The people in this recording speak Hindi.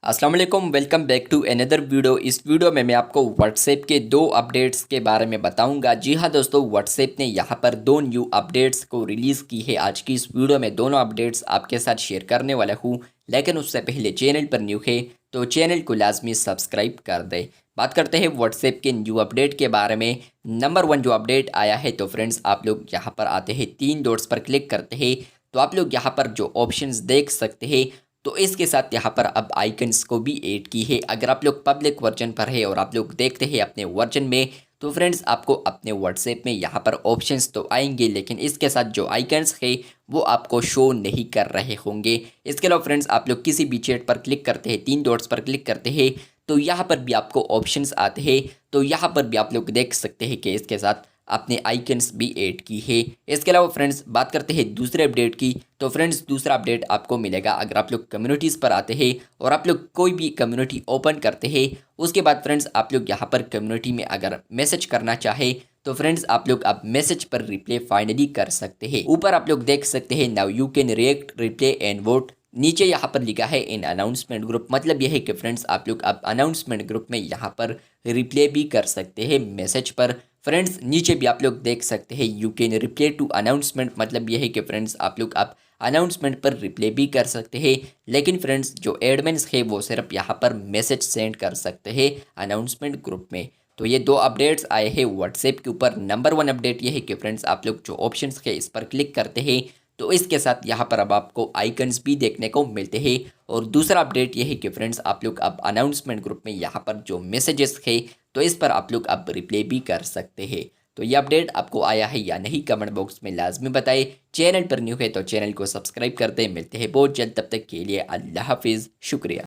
अस्सलाम वालेकुम, welcome back to another video. इस वीडियो में मैं आपको व्हाट्सएप के दो अपडेट्स के बारे में बताऊंगा। जी हाँ दोस्तों, व्हाट्सएप ने यहाँ पर दो न्यू अपडेट्स को रिलीज़ की है। आज की इस वीडियो में दोनों अपडेट्स आपके साथ शेयर करने वाला हूँ, लेकिन उससे पहले चैनल पर न्यू है तो चैनल को लाजमी सब्सक्राइब कर दे। बात करते हैं व्हाट्सएप के न्यू अपडेट के बारे में। नंबर 1 जो अपडेट आया है तो फ्रेंड्स आप लोग यहाँ पर आते हैं, 3 डॉट्स पर क्लिक करते हैं तो आप लोग यहाँ पर जो ऑप्शंस देख सकते हैं, तो इसके साथ यहाँ पर अब आइकन्स को भी ऐड की है। अगर आप लोग पब्लिक वर्जन पर है और आप लोग देखते हैं अपने वर्जन में, तो फ्रेंड्स आपको अपने व्हाट्सएप में यहाँ पर ऑप्शंस तो आएंगे, लेकिन इसके साथ जो आइकन्स है वो आपको शो नहीं कर रहे होंगे। इसके अलावा फ्रेंड्स आप लोग किसी भी चैट पर क्लिक करते हैं, 3 डॉट्स पर क्लिक करते हैं तो यहाँ पर भी आपको ऑप्शंस आते हैं। तो यहाँ पर भी आप लोग देख सकते हैं कि इसके साथ आपने आइकन्स भी ऐड की है। इसके अलावा फ्रेंड्स बात करते हैं दूसरे अपडेट की, तो फ्रेंड्स दूसरा अपडेट आपको मिलेगा अगर आप लोग कम्युनिटीज़ पर आते हैं और आप लोग कोई भी कम्युनिटी ओपन करते हैं। उसके बाद फ्रेंड्स आप लोग यहाँ पर कम्युनिटी में अगर मैसेज करना चाहे तो फ्रेंड्स आप लोग अब मैसेज पर रिप्लाई फाइनली कर सकते हैं। ऊपर आप लोग देख सकते हैं now you can react, reply and vote. नीचे यहाँ पर लिखा है इन अनाउंसमेंट ग्रुप। मतलब यह है कि फ्रेंड्स आप लोग अब अनाउंसमेंट ग्रुप में यहाँ पर रिप्लाई भी कर सकते हैं मैसेज पर। फ्रेंड्स नीचे भी आप लोग देख सकते हैं you can reply to announcement. मतलब यह है कि फ्रेंड्स आप लोग अब अनाउंसमेंट पर रिप्लाई भी कर सकते हैं, लेकिन फ्रेंड्स जो एडमिन्स है वो सिर्फ यहाँ पर मैसेज सेंड कर सकते हैं अनाउंसमेंट ग्रुप में। तो ये दो अपडेट्स आए हैं व्हाट्सएप के ऊपर। नंबर 1 अपडेट ये है कि फ्रेंड्स आप लोग जो ऑप्शंस है इस पर क्लिक करते हैं तो इसके साथ यहाँ पर अब आपको आइकन्स भी देखने को मिलते हैं। और दूसरा अपडेट ये है कि फ्रेंड्स आप लोग अब अनाउंसमेंट ग्रुप में यहाँ पर जो मैसेजेस है तो इस पर आप लोग अब रिप्लाई भी कर सकते हैं। तो ये अपडेट आपको आया है या नहीं कमेंट बॉक्स में लाजमी बताएं। चैनल पर न्यू है तो चैनल को सब्सक्राइब करते। मिलते हैं बहुत जल्द, तब तक के लिए अल्लाह हाफिज़, शुक्रिया।